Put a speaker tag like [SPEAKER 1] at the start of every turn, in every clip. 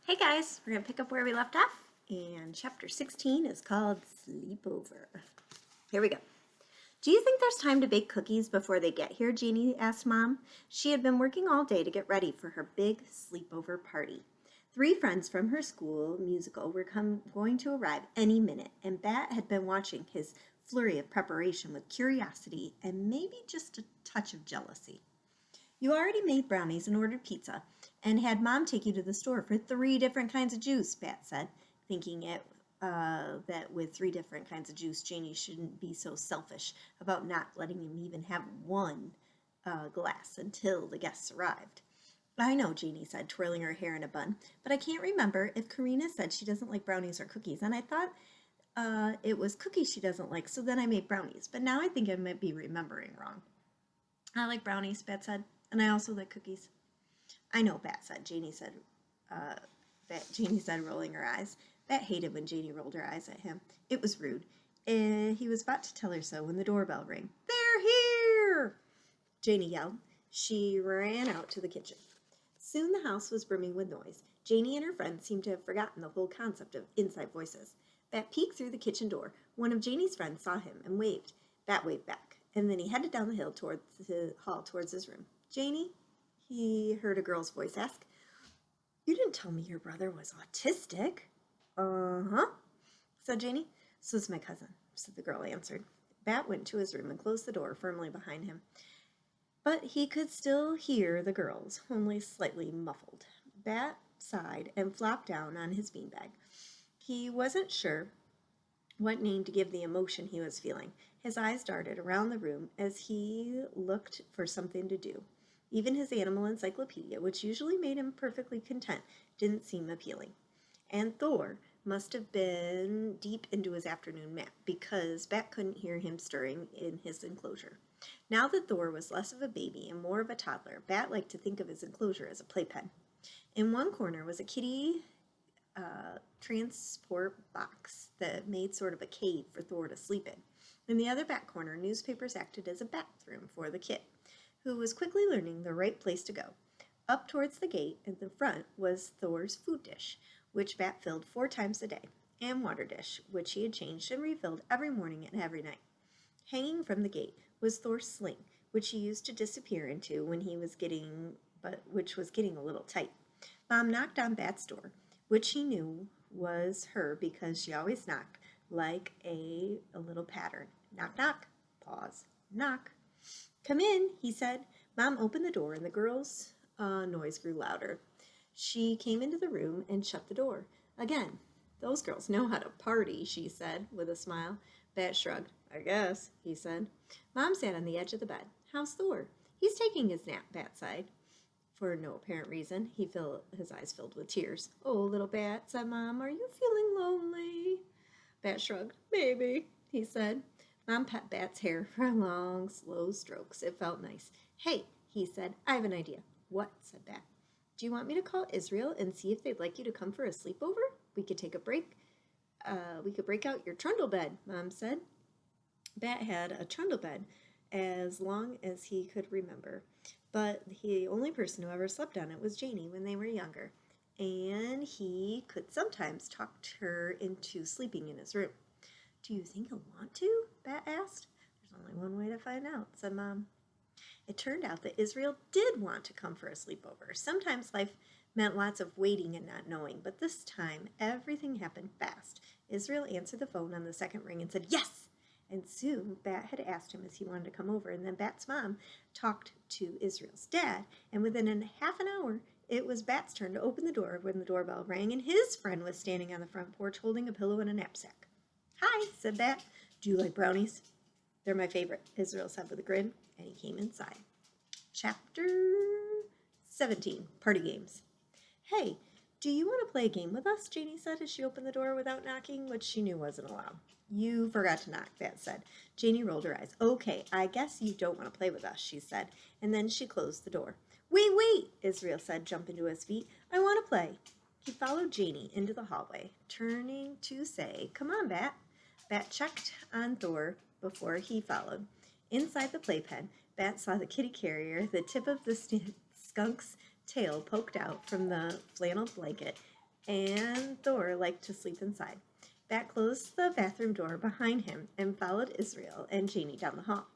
[SPEAKER 1] Hey guys, we're going to pick up where we left off, and chapter 16 is called Sleepover. Here we go. Do you think there's time to bake cookies before they get here? Jeannie asked Mom. She had been working all day to get ready for her big sleepover party. 3 friends from her school musical were going to arrive any minute, and Bat had been watching his flurry of preparation with curiosity and maybe just a touch of jealousy. You already made brownies and ordered pizza, and had Mom take you to the store for 3 different kinds of juice, Bat said, thinking that with 3 different kinds of juice, Janie shouldn't be so selfish about not letting him even have one glass until the guests arrived. I know, Janie said, twirling her hair in a bun, but I can't remember if Karina said she doesn't like brownies or cookies, and I thought it was cookies she doesn't like, so then I made brownies, but now I think I might be remembering wrong. I like brownies, Bat said, and I also like cookies. I know, Bat said, Janie said, rolling her eyes. Bat hated when Janie rolled her eyes at him. It was rude. He was about to tell her so when the doorbell rang. They're here! Janie yelled. She ran out to the kitchen. Soon the house was brimming with noise. Janie and her friends seemed to have forgotten the whole concept of inside voices. Bat peeked through the kitchen door. One of Janie's friends saw him and waved. Bat waved back, and then he headed down the hill towards the hall towards his room. Janie, he heard a girl's voice ask. You didn't tell me your brother was autistic. Uh-huh, said Janie. So's my cousin, said the girl answered. Bat went to his room and closed the door firmly behind him. But he could still hear the girls, only slightly muffled. Bat sighed and flopped down on his beanbag. He wasn't sure what name to give the emotion he was feeling. His eyes darted around the room as he looked for something to do. Even his animal encyclopedia, which usually made him perfectly content, didn't seem appealing. And Thor must have been deep into his afternoon nap, because Bat couldn't hear him stirring in his enclosure. Now that Thor was less of a baby and more of a toddler, Bat liked to think of his enclosure as a playpen. In one corner was a kitty transport box that made sort of a cave for Thor to sleep in. In the other back corner, newspapers acted as a bathroom for the kid, who was quickly learning the right place to go. Up towards the gate in the front was Thor's food dish, which Bat filled 4 times a day, and water dish, which he had changed and refilled every morning and every night. Hanging from the gate was Thor's sling, which he used to disappear into when he was which was getting a little tight. Mom knocked on Bat's door, which he knew was her because she always knocked like a little pattern. Knock, knock, pause, knock. Come in, he said. Mom opened the door and the girl's noise grew louder. She came into the room and shut the door. Again, those girls know how to party, she said with a smile. Bat shrugged. I guess, he said. Mom sat on the edge of the bed. How's Thor? He's taking his nap, Bat sighed. For no apparent reason, his eyes filled with tears. Oh, little Bat, said Mom, are you feeling lonely? Bat shrugged. Maybe, he said. Mom pet Bat's hair for long, slow strokes. It felt nice. Hey, he said, I have an idea. What? Said Bat. Do you want me to call Israel and see if they'd like you to come for a sleepover? We could take a break. We could break out your trundle bed, Mom said. Bat had a trundle bed as long as he could remember, but the only person who ever slept on it was Janie when they were younger, and he could sometimes talk her into sleeping in his room. Do you think he'll want to? Bat asked. There's only one way to find out, said Mom. It turned out that Israel did want to come for a sleepover. Sometimes life meant lots of waiting and not knowing, but this time everything happened fast. Israel answered the phone on the second ring and said, yes! And soon Bat had asked him if he wanted to come over, and then Bat's mom talked to Israel's dad, and within half an hour, it was Bat's turn to open the door when the doorbell rang, and his friend was standing on the front porch holding a pillow and a knapsack. Hi, said Bat. Do you like brownies? They're my favorite, Israel said with a grin, and he came inside. Chapter 17, Party Games. Hey, do you want to play a game with us? Janie said as she opened the door without knocking, which she knew wasn't allowed. You forgot to knock, Bat said. Janie rolled her eyes. Okay, I guess you don't want to play with us, she said, and then she closed the door. Wait, Israel said, jumping to his feet. I want to play. He followed Janie into the hallway, turning to say, come on, Bat. Bat checked on Thor before he followed. Inside the playpen, Bat saw the kitty carrier, the tip of the skunk's tail poked out from the flannel blanket, and Thor liked to sleep inside. Bat closed the bathroom door behind him and followed Israel and Janie down the hall.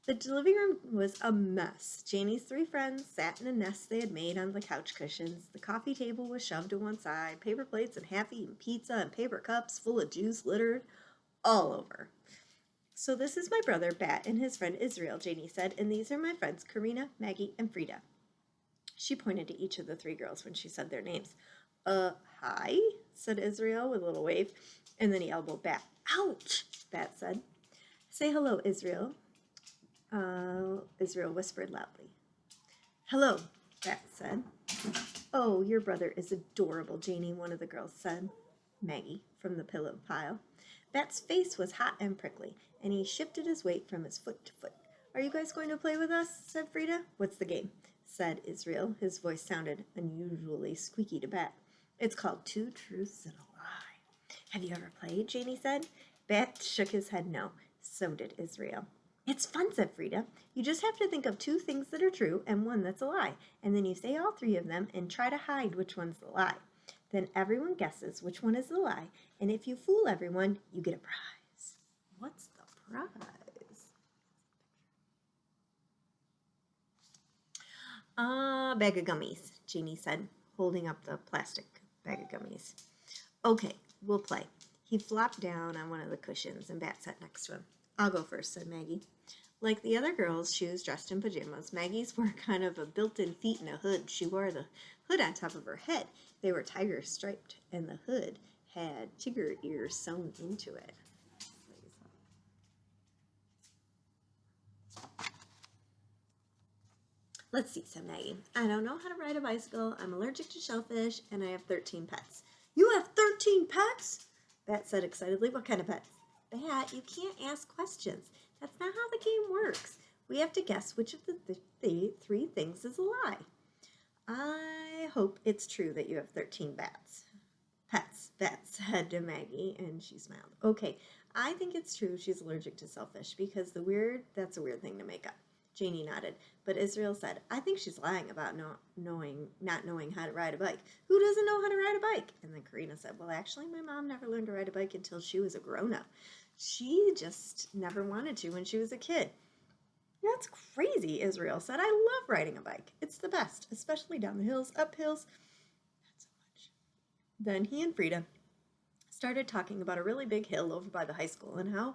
[SPEAKER 1] The living room was a mess. Janie's 3 friends sat in a nest they had made on the couch cushions. The coffee table was shoved to one side. Paper plates and half-eaten pizza and paper cups full of juice littered all over. So this is my brother, Bat, and his friend Israel, Janie said, and these are my friends, Karina, Maggie, and Frida. She pointed to each of the 3 girls when she said their names. Hi, said Israel with a little wave, and then he elbowed Bat. Ouch, Bat said. Say hello, Israel. Israel whispered loudly. Hello, Bat said. Oh, your brother is adorable, Janie, one of the girls said. Maggie, from the pillow pile. Bat's face was hot and prickly, and he shifted his weight from his foot to foot. Are you guys going to play with us? Said Frida. What's the game? Said Israel. His voice sounded unusually squeaky to Bat. It's called 2 Truths and a Lie. Have you ever played? Janie said. Bat shook his head no. So did Israel. It's fun, said Frida. You just have to think of 2 things that are true and 1 that's a lie, and then you say all 3 of them and try to hide which one's the lie. Then everyone guesses which one is the lie, and if you fool everyone, you get a prize. What's the prize? Bag of gummies, Janie said, holding up the plastic bag of gummies. Okay, we'll play. He flopped down on one of the cushions, and Bat sat next to him. I'll go first, said Maggie. Like the other girls, she was dressed in pajamas. Maggie's wore kind of a built-in feet and a hood. She wore the hood on top of her head. They were tiger striped, and the hood had tiger ears sewn into it. Let's see, said Maggie. I don't know how to ride a bicycle. I'm allergic to shellfish, and I have 13 pets. You have 13 pets? Bat said excitedly. What kind of pets? Bat, you can't ask questions. That's not how the game works. We have to guess which of the 3 things is a lie. I hope it's true that you have 13 pets, Bat said to Maggie, and she smiled. Okay, I think it's true she's allergic to shellfish because that's a weird thing to make up. Janie nodded, but Israel said, I think she's lying about not knowing how to ride a bike. Who doesn't know how to ride a bike? And then Karina said, well, actually, my mom never learned to ride a bike until she was a grown-up. She just never wanted to when she was a kid. That's crazy, Israel said. I love riding a bike. It's the best, especially down the hills, up hills. Not so much. Then he and Frida started talking about a really big hill over by the high school and how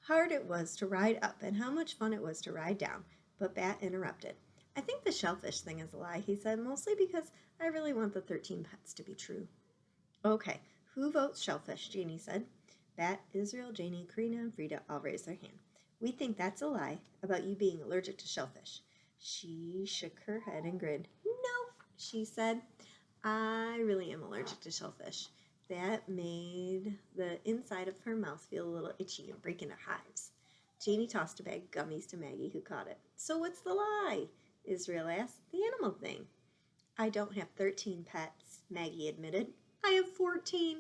[SPEAKER 1] hard it was to ride up and how much fun it was to ride down. But Bat interrupted. I think the shellfish thing is a lie, he said, mostly because I really want the 13 pets to be true. Okay, who votes shellfish? Janie said. Bat, Israel, Janie, Karina, and Frida all raised their hand. We think that's a lie about you being allergic to shellfish. She shook her head and grinned. No, she said. I really am allergic to shellfish. That made the inside of her mouth feel a little itchy and break into hives. Janie tossed a bag of gummies to Maggie, who caught it. So what's the lie? Israel asked. The animal thing. I don't have 13 pets, Maggie admitted. I have 14.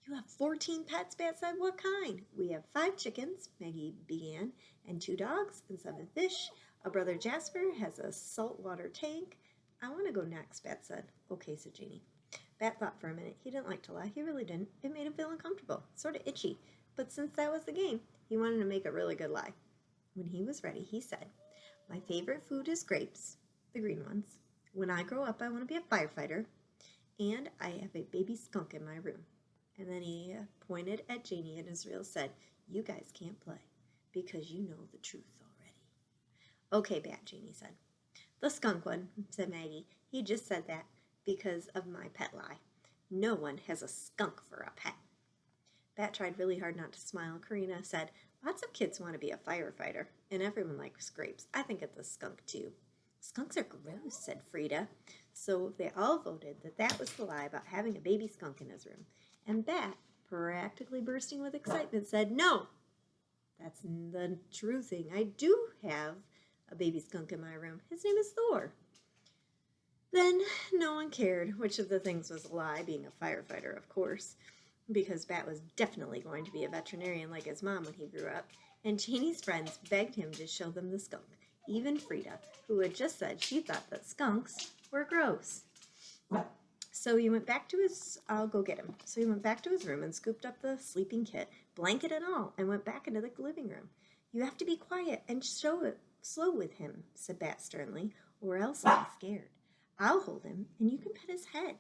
[SPEAKER 1] You have 14 pets, Bat said. What kind? We have 5 chickens, Maggie began, and 2 dogs and 7 fish. Our brother Jasper has a saltwater tank. I want to go next, Bat said. Okay, said Janie. Bat thought for a minute. He didn't like to lie. He really didn't. It made him feel uncomfortable, sort of itchy. But since that was the game, he wanted to make a really good lie. When he was ready, he said, my favorite food is grapes, the green ones. When I grow up, I want to be a firefighter, and I have a baby skunk in my room. And then he pointed at Janie and Israel said, you guys can't play because you know the truth already. Okay, Bat, Janie said. The skunk one, said Maggie. He just said that because of my pet lie. No one has a skunk for a pet. Bat tried really hard not to smile. Karina said, lots of kids want to be a firefighter, and everyone likes grapes. I think it's a skunk too. Skunks are gross, said Frida. So they all voted that was the lie about having a baby skunk in his room. And Bat, practically bursting with excitement, said, no, that's the true thing. I do have a baby skunk in my room. His name is Thor. Then no one cared which of the things was a lie, being a firefighter, of course, because Bat was definitely going to be a veterinarian like his mom when he grew up, and Janie's friends begged him to show them the skunk, even Frida, who had just said she thought that skunks were gross. So So he went back to his, I'll go get him. So he went back to his room and scooped up the sleeping kit, blanket and all, and went back into the living room. You have to be quiet and slow with him, said Bat sternly, or else I'll be scared. I'll hold him, and you can pet his head.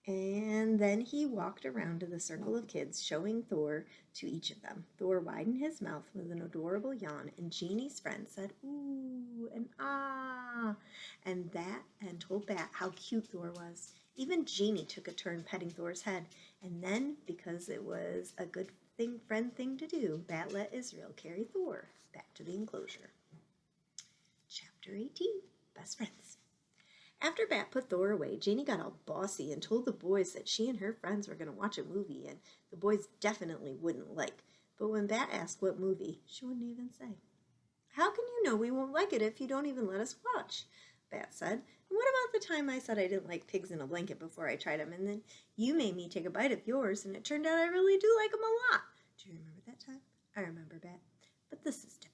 [SPEAKER 1] And then he walked around to the circle of kids, showing Thor to each of them. Thor widened his mouth with an adorable yawn, and Janie's friend said, ooh, and ah, and told Bat how cute Thor was. Even Janie took a turn petting Thor's head, and then, because it was a good friend thing to do, Bat let Israel carry Thor back to the enclosure. Chapter 18, Best Friends. After Bat put Thor away, Janie got all bossy and told the boys that she and her friends were going to watch a movie, and the boys definitely wouldn't like. But when Bat asked what movie, she wouldn't even say. How can you know we won't like it if you don't even let us watch? Bat said. And what about the time I said I didn't like pigs in a blanket before I tried them, and then you made me take a bite of yours, and it turned out I really do like them a lot. Do you remember that time? I remember, Bat. But this is different.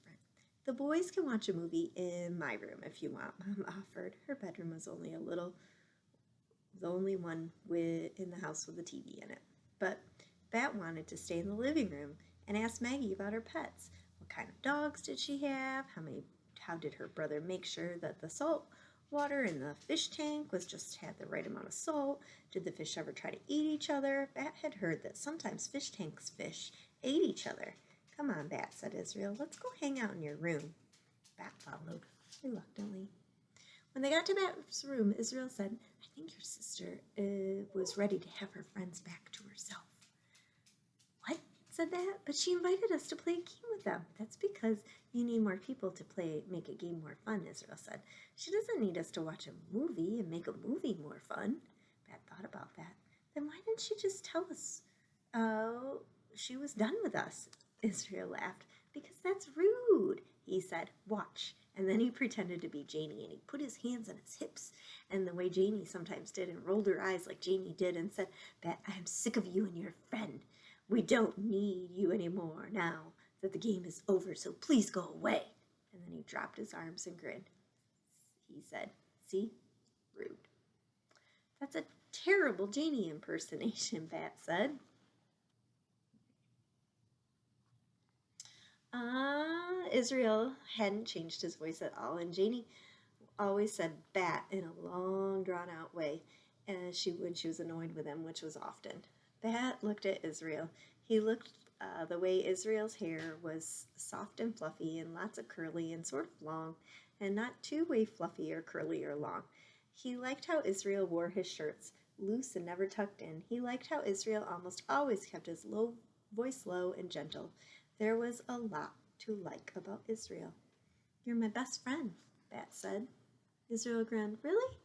[SPEAKER 1] The boys can watch a movie in my room if you want, Mom offered. Her bedroom was the only one in the house with a TV in it. But Bat wanted to stay in the living room and asked Maggie about her pets. What kind of dogs did she have? How did her brother make sure that the salt water in the fish tank had the right amount of salt? Did the fish ever try to eat each other? Bat had heard that sometimes fish ate each other. Come on, Bat, said Israel. Let's go hang out in your room. Bat followed, reluctantly. When they got to Bat's room, Israel said, I think your sister was ready to have her friends back to herself. What? Said Bat. But she invited us to play a game with them. That's because you need more people to make a game more fun, Israel said. She doesn't need us to watch a movie and make a movie more fun. Bat thought about that. Then why didn't she just tell us she was done with us? Israel laughed. Because that's rude, he said. Watch. And then he pretended to be Janie, and he put his hands on his hips, and the way Janie sometimes did, and rolled her eyes like Janie did, and said, Bat, I'm sick of you and your friend. We don't need you anymore now that the game is over, so please go away. And then he dropped his arms and grinned. He said, see? Rude. That's a terrible Janie impersonation, Bat said. Israel hadn't changed his voice at all, and Janie always said Bat in a long, drawn-out way when she was annoyed with him, which was often. Bat looked at Israel. He looked the way Israel's hair was soft and fluffy and lots of curly and sort of long, and not two-way fluffy or curly or long. He liked how Israel wore his shirts, loose and never tucked in. He liked how Israel almost always kept his voice low and gentle. There was a lot to like about Israel. You're my best friend, Bat said. Israel grinned. Really?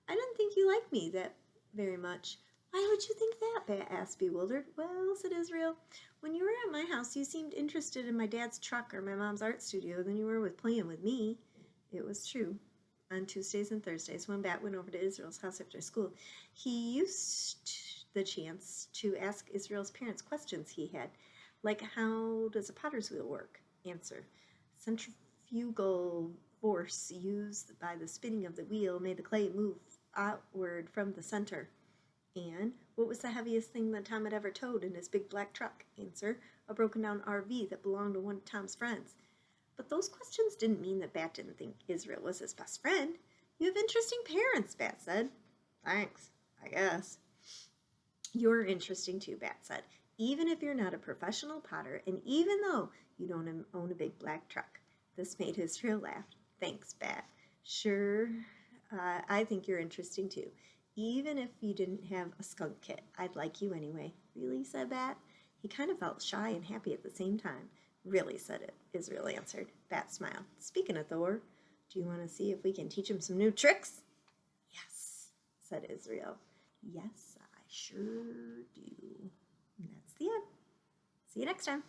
[SPEAKER 1] I didn't think you liked me that very much. Why would you think that? Bat asked, bewildered. Well, said Israel, when you were at my house, you seemed interested in my dad's truck or my mom's art studio than you were playing with me. It was true. On Tuesdays and Thursdays, when Bat went over to Israel's house after school, he used the chance to ask Israel's parents questions he had, like how does a potter's wheel work? Answer. Centrifugal force used by the spinning of the wheel made the clay move outward from the center. And what was the heaviest thing that Tom had ever towed in his big black truck? Answer. A broken down RV that belonged to one of Tom's friends. But those questions didn't mean that Bat didn't think Israel was his best friend. You have interesting parents, Bat said. Thanks, I guess. You're interesting too, Bat said. Even if you're not a professional potter, and even though you don't own a big black truck. This made Israel laugh. Thanks, Bat. Sure, I think you're interesting too. Even if you didn't have a skunk kit, I'd like you anyway. Really, said Bat. He kind of felt shy and happy at the same time. Really, said it, Israel answered. Bat smiled. Speaking of Thor, do you want to see if we can teach him some new tricks? Yes, said Israel. Yes, I sure do. And that's the end. See you next time.